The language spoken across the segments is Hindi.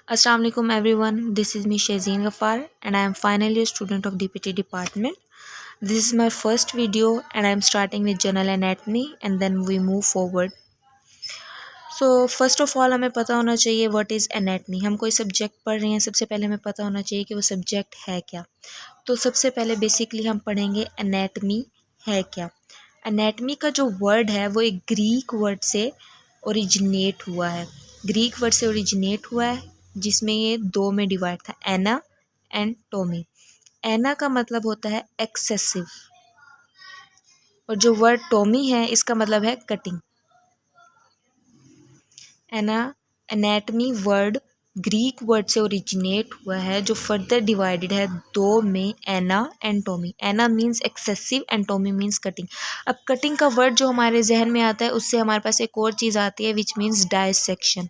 Assalamu alaikum everyone. This is me Shazeen Ghaffar and I am finally a student of DPT department. This is my first video and I am starting with general anatomy and then we move forward. So first of all हमें पता होना चाहिए what is anatomy. हम कोई सब्जेक्ट पढ़ रहे हैं, सबसे पहले हमें पता होना चाहिए कि वो सब्जेक्ट है क्या. तो सबसे पहले बेसिकली हम पढ़ेंगे anatomy है क्या. anatomy का जो वर्ड है वो एक ग्रीक वर्ड से ओरिजिनेट हुआ है. ग्रीक वर्ड से ओरिजिनेट हुआ है जिसमें ये दो में डिवाइड था, एना एंड टोमी. एना का मतलब होता है एक्सेसिव और जो वर्ड टोमी है इसका मतलब है cutting. Ana anatomy word Greek word से ओरिजिनेट हुआ है जो फर्दर डिवाइडेड है दो में, ana and tomy. Ana means excessive and tomy means cutting. अब कटिंग का वर्ड जो हमारे जहन में आता है उससे हमारे पास एक और चीज़ आती है which means dissection.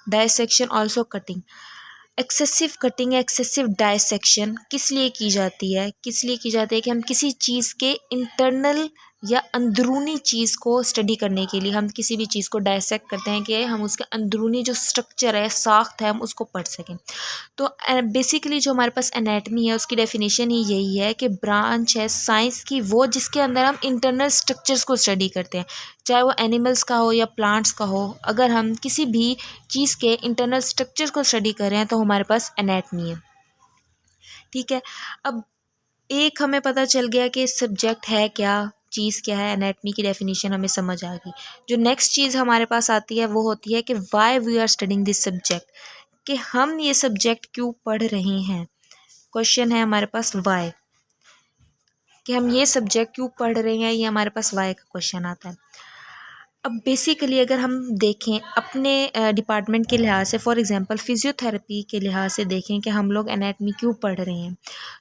Dissection also cutting. Excessive cutting या एक्सेसिव डायसेक्शन किस लिए की जाती है? कि हम किसी चीज़ के इंटरनल या अंदरूनी चीज़ को स्टडी करने के लिए हम किसी भी चीज़ को डायसेक्ट करते हैं कि हम उसके अंदरूनी जो स्ट्रक्चर है, साख्त है, हम उसको पढ़ सकें. तो बेसिकली जो हमारे पास एनाटमी है उसकी डेफिनेशन ही यही है कि ब्रांच है साइंस की वो जिसके अंदर हम इंटरनल स्ट्रक्चर्स को स्टडी करते हैं, चाहे वो एनिमल्स का हो या प्लांट्स का हो. अगर हम किसी भी चीज़ के इंटरनल स्ट्रक्चर को स्टडी कर रहे हैं तो हमारे पास एनाटमी है. ठीक है. अब एक हमें पता चल गया कि सब्जेक्ट है क्या, चीज़ क्या है, एनाटमी की डेफिनेशन हमें समझ आ गई. जो नेक्स्ट चीज़ हमारे पास आती है वो होती है कि why we are studying this subject, कि हम ये सब्जेक्ट क्यों पढ़ रहे हैं. क्वेश्चन है हमारे पास वाई, कि हम ये सब्जेक्ट क्यों पढ़ रहे हैं, ये हमारे पास वाई का क्वेश्चन आता है. अब बेसिकली अगर हम देखें अपने डिपार्टमेंट के लिहाज से, फॉर एग्जांपल फिजियोथेरेपी के लिहाज से देखें कि हम लोग एनाटमी क्यों पढ़ रहे हैं,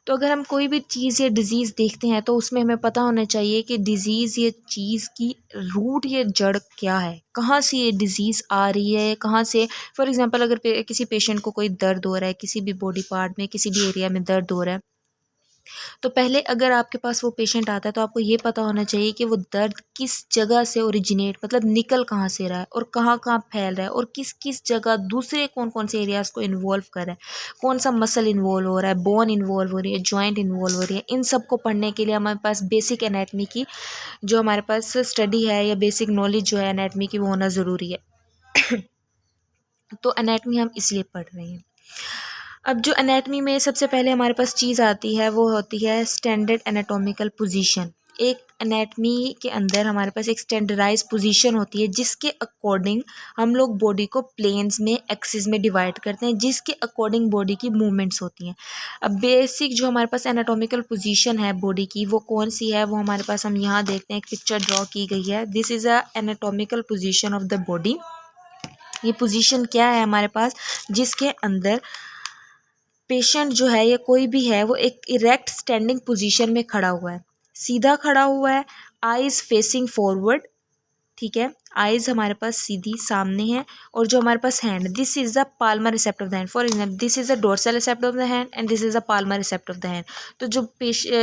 तो अगर हम कोई भी चीज़ या डिज़ीज़ देखते हैं तो उसमें हमें पता होना चाहिए कि डिज़ीज़ या चीज़ की रूट या जड़ क्या है, कहाँ से ये डिज़ीज़ आ रही है, कहाँ से. फॉर एग्जांपल अगर किसी पेशेंट को कोई दर्द हो रहा है, किसी भी बॉडी पार्ट में, किसी भी एरिया में दर्द हो रहा है, तो पहले अगर आपके पास वो पेशेंट आता है तो आपको ये पता होना चाहिए कि वो दर्द किस जगह से ओरिजिनेट, मतलब निकल कहाँ से रहा है और कहाँ कहाँ फैल रहा है और किस किस जगह दूसरे कौन कौन से एरियाज़ को इन्वॉल्व कर रहा है, कौन सा मसल इन्वॉल्व हो रहा है, बोन इन्वॉल्व हो रही है, जॉइंट इन्वॉल्व हो रही है. इन सब को पढ़ने के लिए हमारे पास बेसिक एनाटमी की जो हमारे पास स्टडी है या बेसिक नॉलेज जो है एनाटमी की वो होना ज़रूरी है. तो एनाटमी हम इसलिए पढ़ रहे हैं. अब जो एनाटमी में सबसे पहले हमारे पास चीज़ आती है वो होती है स्टैंडर्ड एनाटॉमिकल पोजीशन. एक एनाटमी के अंदर हमारे पास एक स्टैंडर्डाइज पोजीशन होती है जिसके अकॉर्डिंग हम लोग बॉडी को प्लेन्स में, एक्सिस में डिवाइड करते हैं, जिसके अकॉर्डिंग बॉडी की मूवमेंट्स होती हैं. अब बेसिक जो हमारे पास एनाटॉमिकल पोजीशन है बॉडी की वो कौन सी है, वो हमारे पास हम यहाँ देखते हैं, एक पिक्चर ड्रॉ की गई है. This is a anatomical position of the body. ये पोजीशन क्या है हमारे पास, जिसके अंदर पेशेंट जो है या कोई भी है वो एक इरेक्ट स्टैंडिंग पोजीशन में खड़ा हुआ है, सीधा खड़ा हुआ है, आइज़ फेसिंग फॉरवर्ड. ठीक है, आइज़ हमारे पास सीधी सामने है और जो हमारे पास hand, this is the palmar aspect of the hand. For example this is the dorsal aspect of the hand and this is the palmar aspect of the hand. तो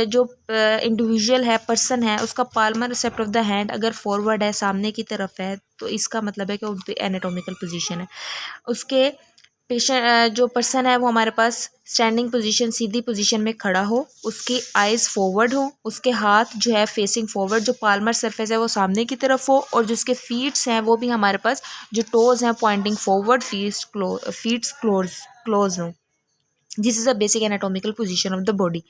जो इंडिविजुअल है, पर्सन है, उसका palmar aspect of the hand अगर फॉरवर्ड है, सामने की तरफ है, तो इसका मतलब है कि वो एनाटॉमिकल पोजीशन है. उसके पेशेंट जो पर्सन है वो हमारे पास स्टैंडिंग पोजीशन, सीधी पोजीशन में खड़ा हो, उसकी आइज़ फॉरवर्ड हो, उसके हाथ जो है फेसिंग फॉरवर्ड, जो पाल्मर सरफेस है वो सामने की तरफ हो और जो उसके फीट्स हैं वो भी हमारे पास, जो टोज़ हैं पॉइंटिंग फॉरवर्ड, फीट्स क्लोज हो. This is a basic anatomical position of the body,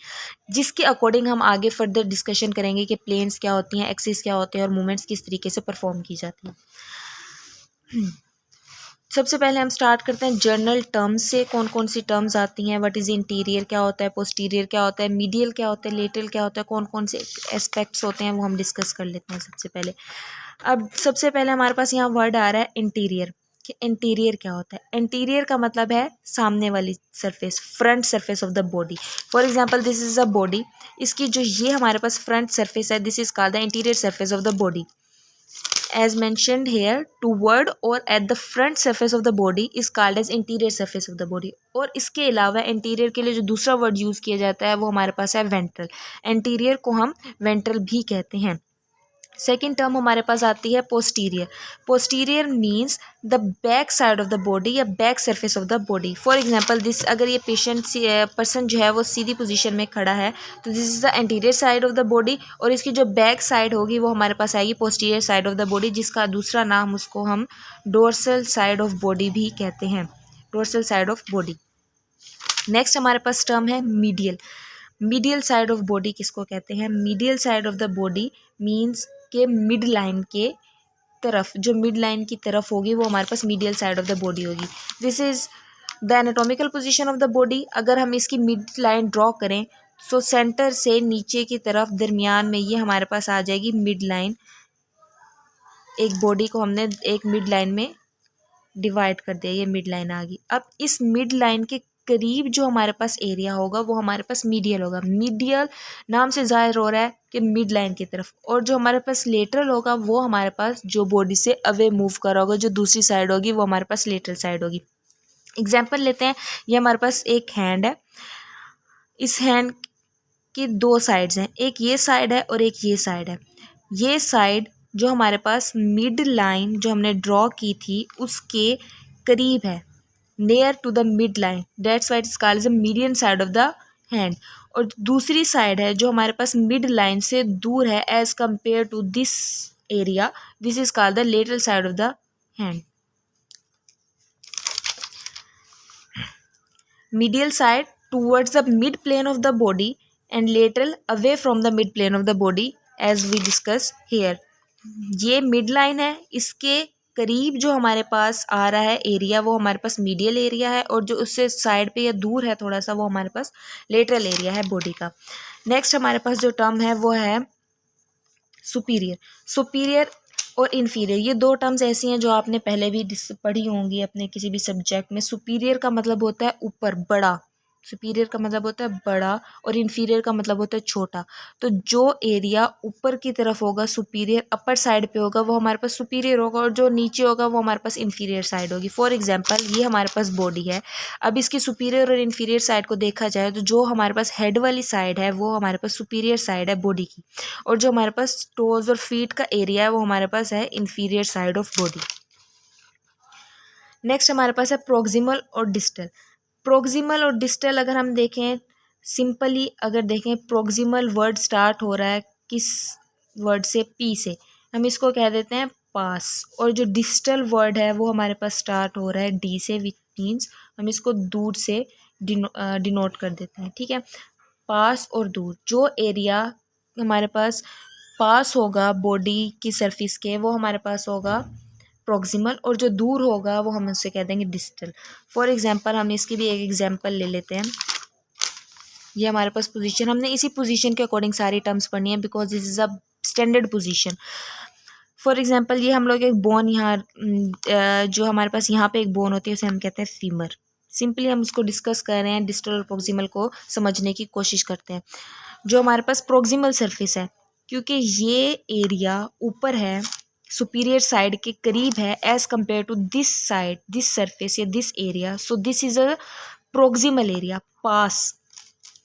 जिसके अकॉर्डिंग हम आगे फर्दर डिस्कशन करेंगे कि प्लेन्स क्या होती हैं, एक्सिस क्या होते हैं और मूवमेंट्स किस तरीके से परफॉर्म की जाती हैं. सबसे पहले हम स्टार्ट करते हैं जनरल टर्म्स से. कौन कौन सी टर्म्स आती हैं, व्हाट इज़ इंटीरियर क्या होता है, पोस्टीरियर क्या होता है, मीडियल क्या होता है, लेटरल क्या होता है, कौन कौन से एस्पेक्ट्स होते हैं वो हम डिस्कस कर लेते हैं सबसे पहले. अब सबसे पहले हमारे पास यहाँ वर्ड आ रहा है इंटीरियर, कि इंटीरियर क्या होता है. इंटीरियर का मतलब है सामने वाली surface, front surface of the body. For example this is a body, इसकी जो ये हमारे पास फ्रंट सरफेस है, this is called the interior surface of the body. As mentioned here, toward or at the front surface of the body is called as interior surface of the body. और इसके अलावा इंटीरियर के लिए जो दूसरा वर्ड यूज़ किया जाता है वो हमारे पास है वेंट्रल. इंटीरियर को हम वेंट्रल भी कहते हैं. सेकेंड टर्म हमारे पास आती है posterior. Posterior means the back side of the body या back surface of the body. For example this, अगर ये पेशेंट पर्सन जो है वो सीधी पोजीशन में खड़ा है तो this is the anterior side of the body, और इसकी जो बैक साइड होगी वो हमारे पास आएगी posterior side of the body, जिसका दूसरा नाम उसको हम डोर्सल साइड ऑफ बॉडी भी कहते हैं, dorsal side of body. Next हमारे पास टर्म है medial. Medial side of body किसको कहते हैं? Medial side of the body means के मिड लाइन के तरफ, जो मिड लाइन की तरफ होगी वो हमारे पास medial side of the body होगी। This is the anatomical position of the body. अगर हम इसकी मिड लाइन ड्रॉ करें तो सेंटर से नीचे की तरफ दरमियान में ये हमारे पास आ जाएगी मिड लाइन। एक बॉडी को हमने एक मिड लाइन में डिवाइड कर दिया, ये मिड लाइन आ गई। अब इस मिड लाइन के करीब जो हमारे पास एरिया होगा वो हमारे पास मीडियल होगा। मीडियल नाम से जाहिर हो रहा है कि मिड लाइन की तरफ, और जो हमारे पास लेटरल होगा वो हमारे पास जो बॉडी से अवे मूव कर रहा होगा, जो दूसरी साइड होगी वो हमारे पास लेटरल साइड होगी। एग्जाम्पल लेते हैं, ये हमारे पास एक हैंड है, इस हैंड की दो साइड्स हैं, एक ये साइड है और एक ये साइड है। ये साइड जो हमारे पास मिड लाइन जो हमने ड्रॉ की थी उसके करीब है, near to the midline, that's why it is called as a median side of the hand। और दूसरी साइड है जो हमारे पास मिड लाइन से दूर है as compare to this area, this is called the lateral side of the hand. medial side towards the mid plane of the body and lateral away from the mid plane of the body as we discuss here। ये मिड लाइन है, इसके करीब जो हमारे पास आ रहा है एरिया वो हमारे पास मीडियल एरिया है, और जो उससे साइड पे या दूर है थोड़ा सा वो हमारे पास लेटरल एरिया है बॉडी का। नेक्स्ट हमारे पास जो टर्म है वो है सुपीरियर। सुपीरियर और इन्फीरियर, ये दो टर्म्स ऐसी हैं जो आपने पहले भी पढ़ी होंगी अपने किसी भी सब्जेक्ट में। सुपीरियर का मतलब होता है ऊपर, बड़ा। सुपीरियर का मतलब होता है बड़ा, और इन्फीरियर का मतलब होता है छोटा। तो जो एरिया ऊपर की तरफ होगा, सुपीरियर अपर साइड पे होगा, वो हमारे पास सुपीरियर होगा, और जो नीचे होगा वो हमारे पास इन्फीरियर साइड होगी। फॉर एग्जांपल ये हमारे पास बॉडी है, अब इसकी सुपीरियर और इन्फीरियर साइड को देखा जाए तो जो हमारे पास हेड वाली साइड है वो हमारे पास सुपीरियर साइड है बॉडी की, और जो हमारे पास टोज और फीट का एरिया है वो हमारे पास है inferior side of body. Next हमारे पास है प्रोक्सिमल और डिस्टल। प्रोक्सिमल और डिस्टल अगर हम देखें सिंपली, अगर देखें प्रोक्सिमल वर्ड स्टार्ट हो रहा है किस वर्ड से? पी से, हम इसको कह देते हैं पास, और जो डिस्टल वर्ड है वो हमारे पास स्टार्ट हो रहा है डी से, विच मीन्स हम इसको दूर से डिनोट कर देते हैं, ठीक है। पास और दूर, जो एरिया हमारे पास पास होगा बॉडी की सरफेस के वो हमारे पास होगा प्रोक्सिमल, और जो दूर होगा वो हम उससे कह देंगे डिस्टल। फॉर एग्जांपल हम इसकी भी एक एग्जांपल ले लेते हैं। ये हमारे पास पोजीशन, हमने इसी पोजीशन के अकॉर्डिंग सारी टर्म्स पढ़नी है because this is a standard position. For example ये हम लोग एक बोन यहाँ जो हमारे पास यहाँ पे एक बोन होती है उसे हम कहते हैं फीमर। सिंपली हम उसको डिस्कस कर रहे हैं, डिस्टल और प्रोक्सिमल को समझने की कोशिश करते हैं। जो हमारे पास प्रोक्सिमल सरफेस है, क्योंकि ये एरिया ऊपर है, सुपीरियर साइड के करीब है as compare to this side, this surface या this area, so this is a proximal area पास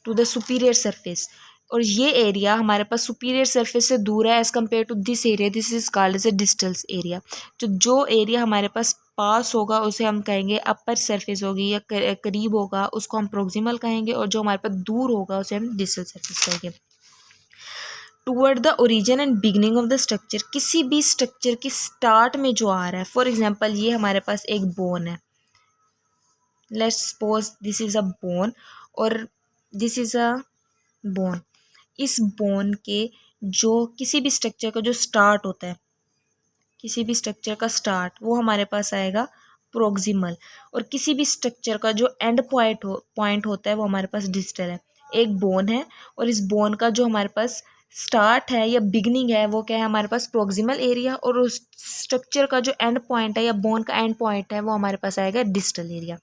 टू द सुपीरियर सरफेस। और ये एरिया हमारे पास सुपीरियर सरफेस से दूर है as compare to this area, this is called as a distal area. तो जो एरिया हमारे पास पास होगा उसे हम कहेंगे अपर सरफेस होगी या करीब होगा उसको हम प्रोक्सिमल कहेंगे, और जो हमारे पास दूर होगा उसे हम डिस्टल सरफेस कहेंगे। Toward the origin and beginning of the structure, किसी भी स्ट्रक्चर की स्टार्ट में जो आ रहा है। फॉर एग्जांपल ये हमारे पास एक बोन है, let's suppose this is a bone और दिस इज़ अ बोन। इस बोन के जो किसी भी स्ट्रक्चर का जो स्टार्ट होता है, किसी भी स्ट्रक्चर का स्टार्ट वो हमारे पास आएगा प्रोक्सिमल, और किसी भी स्ट्रक्चर का जो एंड पॉइंट होता है वो हमारे पास डिस्टल है। एक बोन है और इस बोन का जो हमारे पास स्टार्ट है या बिगनिंग है वो क्या है हमारे पास प्रोक्सिमल एरिया, और उस स्ट्रक्चर का जो एंड पॉइंट है या बोन का एंड पॉइंट है वो हमारे पास आएगा डिस्टल एरिया।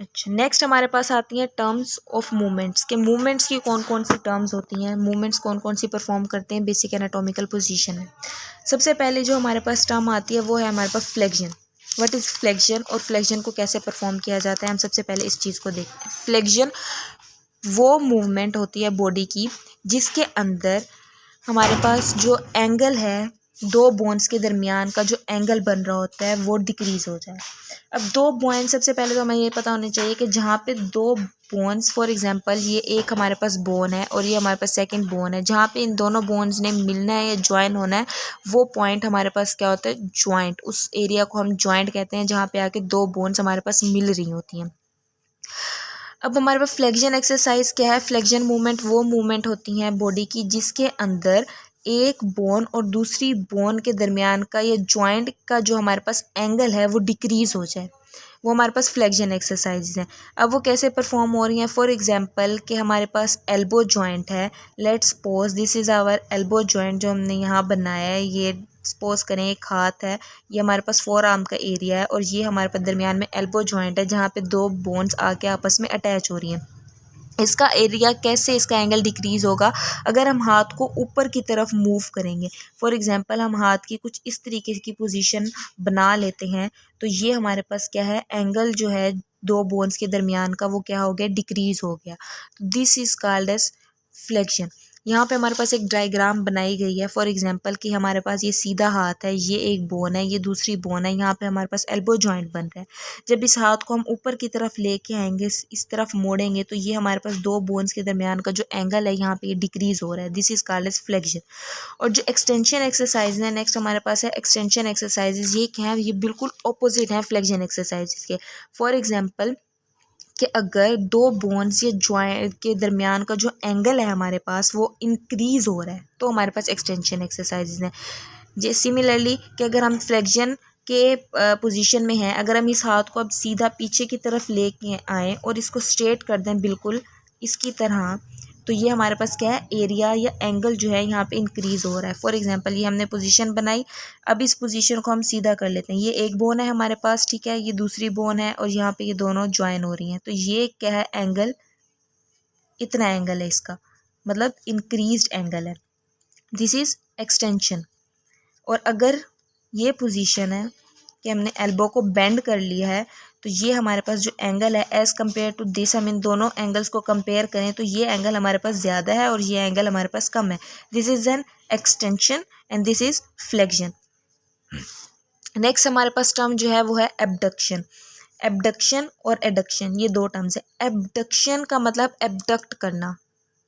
अच्छा, नेक्स्ट हमारे पास आती हैं टर्म्स ऑफ मूवमेंट्स के मूवमेंट्स की कौन कौन सी टर्म्स होती हैं, मूवमेंट्स कौन कौन सी परफॉर्म करते हैं बेसिक एनाटॉमिकल पोजीशन में। सबसे पहले जो हमारे पास टर्म आती है वो है हमारे पास फ्लेक्शन। व्हाट इज़ फ्लेक्शन और फ्लेक्शन को कैसे परफॉर्म किया जाता है, हम सबसे पहले इस चीज़ को देखते हैं। फ्लेक्शन वो मूवमेंट होती है बॉडी की जिसके अंदर हमारे पास जो एंगल है दो बोन्स के दरमियान का जो एंगल बन रहा होता है वो डिक्रीज़ हो जाए। अब दो बोन, सबसे पहले तो हमें ये पता होना चाहिए कि जहाँ पे दो बोन्स, फॉर एग्जांपल ये एक हमारे पास बोन है और ये हमारे पास सेकंड बोन है, जहाँ पे इन दोनों बोन्स ने मिलना है या ज्वाइन होना है वो पॉइंट हमारे पास क्या होता है, ज्वाइंट। उस एरिया को हम ज्वाइंट कहते हैं जहाँ पे आके दो बोन्स हमारे पास मिल रही होती हैं। अब हमारे पास फ्लेक्शन एक्सरसाइज क्या है। फ्लेक्शन मूवमेंट वो मूवमेंट होती हैं बॉडी की जिसके अंदर एक बोन और दूसरी बोन के दरमियान का या जॉइंट का जो हमारे पास एंगल है वो डिक्रीज़ हो जाए, वो हमारे पास फ्लेक्शन एक्सरसाइज हैं। अब वो कैसे परफॉर्म हो रही हैं, फॉर एग्जांपल कि हमारे पास एल्बो जॉइंट है। Let's suppose this is our elbow joint जो हमने यहाँ बनाया है। ये सपोज करें एक हाथ है, ये हमारे पास फोर आर्म का एरिया है और ये हमारे पास दरमियान में एल्बो जॉइंट है जहाँ पे दो बोन्स आके आपस में अटैच हो रही हैं। इसका एरिया कैसे, इसका एंगल डिक्रीज़ होगा अगर हम हाथ को ऊपर की तरफ मूव करेंगे। फॉर एग्जांपल हम हाथ की कुछ इस तरीके की पोजीशन बना लेते हैं तो ये हमारे पास क्या है, एंगल जो है दो बोन्स के दरमियान का वो क्या हो गया, डिक्रीज़ हो गया। This is called as flexion. यहाँ पे हमारे पास एक डायग्राम बनाई गई है। फॉर एग्जांपल कि हमारे पास ये सीधा हाथ है, ये एक बोन है, ये दूसरी बोन है, यहाँ पे हमारे पास एल्बो जॉइंट बन रहा है। जब इस हाथ को हम ऊपर की तरफ लेके आएंगे, इस तरफ मोड़ेंगे तो ये हमारे पास दो बोन्स के दरमियान का जो एंगल है यहाँ पे ये डिक्रीज हो रहा है। This is called as flexion. और जो एक्सटेंशन एक्सरसाइज है, नेक्स्ट हमारे पास है एक्सटेंशन एक्सरसाइजेज। ये क्या है, ये बिल्कुल ऑपोजिट है फ्लेक्शन एक्सरसाइजेज के। फॉर एग्जाम्पल कि अगर दो बोन्स या जॉइंट के दरमियान का जो एंगल है हमारे पास वो इंक्रीज़ हो रहा है तो हमारे पास एक्सटेंशन एक्सरसाइजेज हैं। जे सिमिलरली कि अगर हम फ्लेक्शन के पोजीशन में हैं, अगर हम इस हाथ को अब सीधा पीछे की तरफ लेके आएँ और इसको स्ट्रेट कर दें बिल्कुल इसकी तरह, तो ये हमारे पास क्या है, एरिया या एंगल जो है यहाँ पे इंक्रीज़ हो रहा है। फॉर एग्जांपल ये हमने पोजीशन बनाई, अब इस पोजीशन को हम सीधा कर लेते हैं। ये एक बोन है हमारे पास, ठीक है, ये दूसरी बोन है और यहाँ पे ये दोनों ज्वाइन हो रही हैं, तो ये क्या है, एंगल, इतना एंगल है इसका, मतलब इंक्रीज्ड एंगल है। This is extension. और अगर ये पोजीशन है कि हमने एल्बो को बेंड कर लिया है तो ये हमारे पास जो एंगल है एज़ कम्पेयर टू दिस, हम इन दोनों एंगल्स को कंपेयर करें तो ये एंगल हमारे पास ज़्यादा है और ये एंगल हमारे पास कम है। This is an extension and this is flexion. Next हमारे पास टर्म जो है वो है एबडक्शन। एबडक्शन और एडक्शन ये दो टर्म्स है। एबडक्शन का मतलब एबडक्ट करना,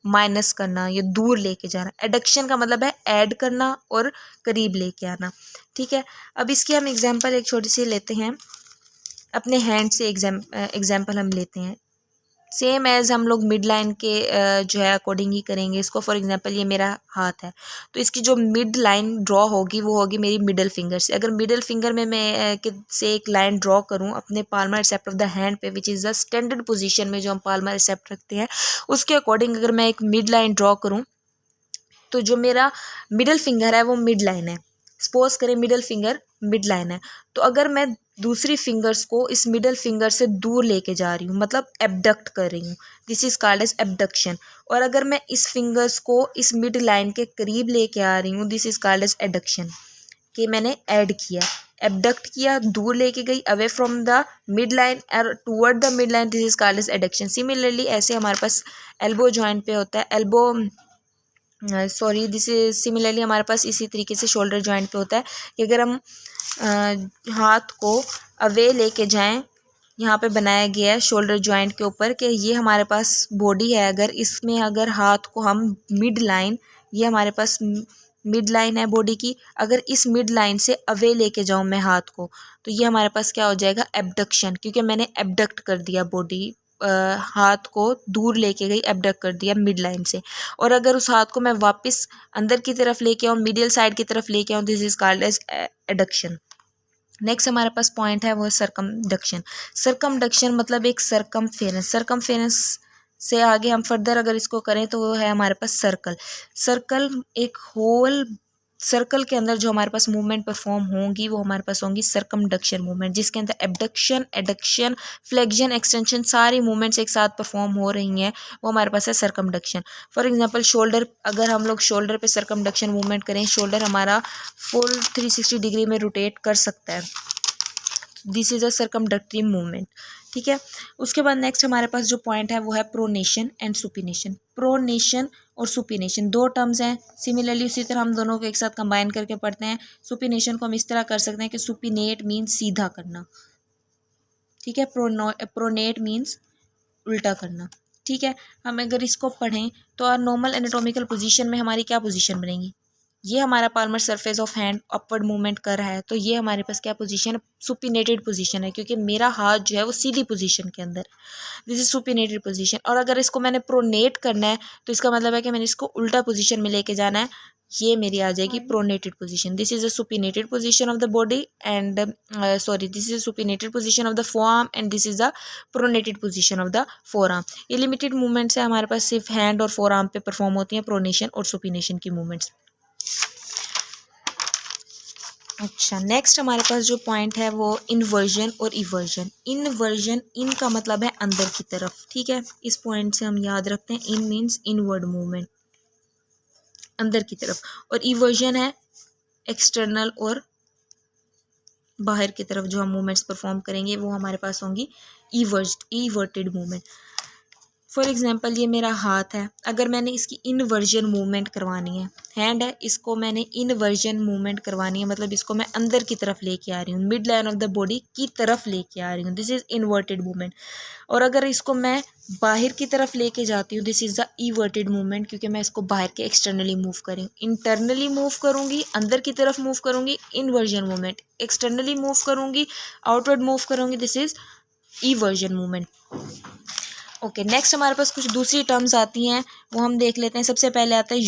माइनस करना, ये दूर लेके जाना। एडक्शन का मतलब है ऐड करना और करीब लेके आना, ठीक है। अब इसकी हम एग्जांपल एक छोटी सी लेते हैं, अपने हैंड से एग्जांपल हम लेते हैं। सेम एज़ हम लोग मिड लाइन के जो है अकॉर्डिंग ही करेंगे इसको। फॉर एग्जांपल ये मेरा हाथ है तो इसकी जो मिड लाइन ड्रॉ होगी वो होगी मेरी मिडल फिंगर से। अगर मिडल फिंगर में मैं से एक लाइन ड्रॉ करूँ अपने Palmer aspect of the hand पे, which is the standard position में जो हम पाल्मर रिसेप्ट रखते हैं, उसके अकॉर्डिंग अगर मैं एक मिड लाइन ड्रॉ करूँ तो जो मेरा मिडल फिंगर है वो मिड लाइन है। सपोज करें मिडल फिंगर मिड लाइन है, तो अगर मैं दूसरी फिंगर्स को इस मिडल फिंगर से दूर लेके जा रही हूँ, मतलब एबडक्ट कर रही हूँ, this is called as abduction. और अगर मैं इस फिंगर्स को इस मिड लाइन के करीब लेके आ रही हूँ, this is called as adduction, कि मैंने ऐड किया, एबडक्ट किया, दूर लेके गई, away from the mid line और toward the mid line, this is called as adduction. Similarly ऐसे हमारे पास एल्बो जॉइंट पे होता है, एल्बो दिस इज सिमिलरली हमारे पास इसी तरीके से शोल्डर जॉइंट पे होता है कि अगर हम हाथ को अवे लेके जाएं, यहाँ पे बनाया गया है शोल्डर जॉइंट के ऊपर कि ये हमारे पास बॉडी है, अगर इसमें अगर हाथ को हम मिड लाइन, ये हमारे पास मिड लाइन है बॉडी की, अगर इस मिड लाइन से अवे लेके जाऊँ मैं हाथ को तो ये हमारे पास क्या हो जाएगा, एबडक्शन, क्योंकि मैंने एबडक्ट कर दिया बॉडी, हाथ को दूर लेके गई, एबडक्ट कर दिया मिड लाइन से। और अगर उस हाथ को मैं वापस अंदर की तरफ लेके आऊँ, मिडिल साइड की तरफ लेके आऊँ, this is called as adduction. Next हमारे पास पॉइंट है वो है सरकमडक्शन। सरकमडक्शन मतलब एक सरकमफेरेंस। सरकमफेरेंस से आगे हम फर्दर अगर इसको करें तो वो है हमारे पास सर्कल। सर्कल एक होल सर्कल के अंदर जो हमारे पास मूवमेंट परफॉर्म होंगी वो हमारे पास होंगी सरकमडक्शन मूवमेंट, जिसके अंदर एबडक्शन, एडक्शन, फ्लेक्शन, एक्सटेंशन सारी मूवमेंट्स एक साथ परफॉर्म हो रही हैं, वो हमारे पास है सरकमडक्शन। फॉर एग्जांपल शोल्डर, अगर हम लोग शोल्डर पे सरकमडक्शन मूवमेंट करें, शोल्डर हमारा फुल 360 डिग्री में रोटेट कर सकता है, दिस इज़ अ सरकमडक्टरी मूवमेंट, ठीक है। उसके बाद नेक्स्ट हमारे पास जो पॉइंट है वो है प्रोनेशन एंड सुपिनेशन। प्रोनेशन और सुपिनेशन, दो टर्म्स हैं। सिमिलरली उसी तरह हम दोनों को एक साथ कंबाइन करके पढ़ते हैं। सुपिनेशन को हम इस तरह कर सकते हैं कि सुपिनेट मीन्स सीधा करना, ठीक है। प्रोनेट मीन्स उल्टा करना, ठीक है। हम अगर इसको पढ़ें तो नॉर्मल एनाटॉमिकल पोजीशन में हमारी क्या पोजीशन बनेगी, ये हमारा Palmer surface of hand upward movement कर रहा है, तो ये हमारे पास क्या पोजीशन है, सुपिनेटेड पोजीशन है, क्योंकि मेरा हाथ जो है वो सीधी पोजीशन के अंदर, दिस इज सुपिनेटेड पोजीशन। और अगर इसको मैंने प्रोनेट करना है तो इसका मतलब है कि मैंने इसको उल्टा पोजीशन में लेके जाना है, ये मेरी आ जाएगी pronated position. This is a supinated position of the body and this is a supinated position of the forearm and this is the pronated position of the forearm. ये लिमिटेड मूवमेंट्स है हमारे पास, सिर्फ हैंड और फोरआर्म पे परफॉर्म होती हैं प्रोनेशन और सुपिनेशन की मूवमेंट्स। अच्छा, नेक्स्ट हमारे पास जो पॉइंट है वो इन्वर्जन और इवर्जन। इन्वर्जन, इन का मतलब है अंदर की तरफ, ठीक है। इस पॉइंट से हम याद रखते हैं, इन मीन्स इनवर्ड मूवमेंट, अंदर की तरफ, और इवर्जन है एक्सटर्नल और बाहर की तरफ जो हम मूवमेंट्स परफॉर्म करेंगे वो हमारे पास होंगी इवर्टेड मूवमेंट। फॉर एग्जांपल ये मेरा हाथ है, अगर मैंने इसकी इनवर्जन मूवमेंट करवानी है, हैंड है, इसको मैंने इनवर्जन मूवमेंट करवानी है, मतलब इसको मैं अंदर की तरफ लेके आ रही हूँ, mid line of the body की तरफ लेके आ रही हूँ, दिस इज इन्वर्टेड मूवमेंट। और अगर इसको मैं बाहर की तरफ लेके जाती हूँ, this is the everted movement, क्योंकि मैं इसको बाहर के एक्सटर्नली मूव करूँ, इंटरनली मूव करूँगी, अंदर की तरफ मूव करूँगी, इनवर्जन मूवमेंट, एक्सटर्नली मूव करूँगी, आउटवर्ड मूव करूँगी, this is eversion movement. Okay, next हमारे पास कुछ दूसरी टर्म्स आती हैं, वो हम देख लेते हैं। सबसे पहले आता है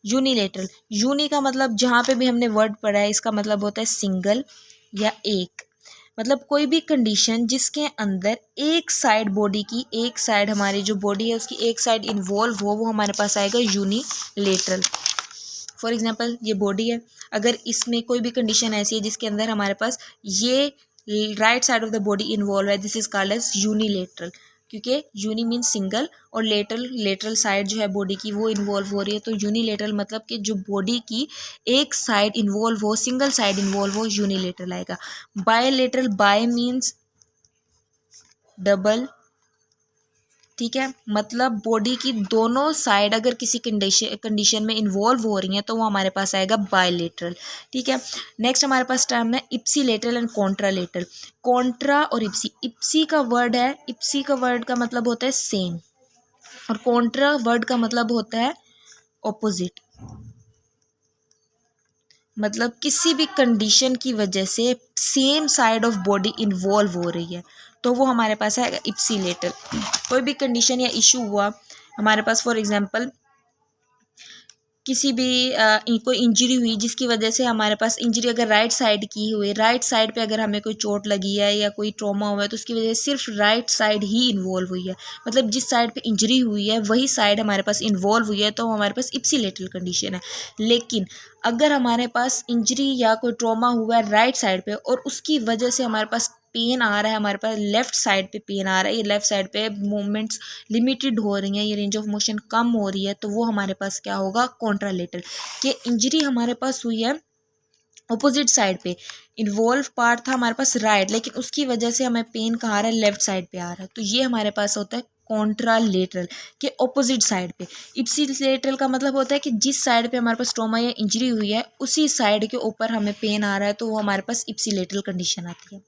यूनिलेटरल। यूनि का मतलब जहाँ पे भी हमने वर्ड पढ़ा है इसका मतलब होता है सिंगल या एक, मतलब कोई भी कंडीशन जिसके अंदर एक साइड बॉडी की, एक साइड हमारी जो बॉडी है उसकी एक साइड इन्वॉल्व हो, वो हमारे पास आएगा यूनिलेटरल। फॉर एग्जांपल ये बॉडी है, अगर इसमें कोई भी कंडीशन ऐसी है जिसके अंदर हमारे पास ये right side of the body involve है, this is called as unilateral, क्योंकि यूनि मीन सिंगल और लेटरल साइड जो है बॉडी की वो इन्वॉल्व हो रही है, तो यूनिलेटरल मतलब कि जो बॉडी की एक साइड इन्वॉल्व हो, सिंगल साइड इन्वॉल्व हो, यूनिलेटरल आएगा। बायलेटरल, बाय मीन्स डबल, ठीक है, मतलब बॉडी की दोनों साइड अगर किसी कंडीशन में इन्वॉल्व हो रही हैं तो वो हमारे पास आएगा बायलेटरल, ठीक है। नेक्स्ट हमारे पास टर्म है इप्सीलेटरल एंड कॉन्ट्रालेटरल। कॉन्ट्रा और इप्सी का वर्ड है, इप्सी का वर्ड का मतलब होता है सेम और कॉन्ट्रा वर्ड का मतलब होता है ऑपोजिट, मतलब किसी भी कंडीशन की वजह से same side of body involve हो रही है तो वो हमारे पास है इप्सीलेटरल। कोई भी कंडीशन या इशू हुआ हमारे पास, फॉर एग्जांपल किसी भी कोई इंजरी हुई जिसकी वजह से हमारे पास इंजरी अगर राइट साइड की हुई, राइट साइड पे अगर हमें कोई चोट लगी है या कोई ट्रॉमा हुआ है तो उसकी वजह से सिर्फ राइट साइड ही इन्वॉल्व हुई है, मतलब जिस साइड पे इंजरी हुई है वही साइड हमारे पास इन्वॉल्व हुई है तो हमारे पास इप्सीलेटरल कंडीशन है। लेकिन अगर हमारे पास इंजरी या कोई ट्रॉमा हुआ है राइट साइड पे और उसकी वजह से हमारे पास पेन आ रहा है, हमारे पास लेफ्ट साइड पे पेन आ रहा है, ये लेफ्ट साइड पे मूवमेंट्स लिमिटेड हो रही हैं, ये रेंज ऑफ मोशन कम हो रही है, तो वो हमारे पास क्या होगा, कॉन्ट्रालेटरल। कि इंजरी हमारे पास हुई है ऑपोजिट साइड पे, इन्वॉल्व पार्ट था हमारे पास राइट, लेकिन उसकी वजह से हमें पेन कहाँ आ रहा है, लेफ्ट साइड पे आ रहा है, तो ये हमारे पास होता है कॉन्ट्रालेटरल के ऑपोजिट साइड पे। इप्सीलेटरल का मतलब होता है कि जिस साइड पे हमारे पास ट्रॉमा या इंजरी हुई है उसी साइड के ऊपर हमें पेन आ रहा है तो वो हमारे पास इप्सीलेटरल कंडीशन आती है।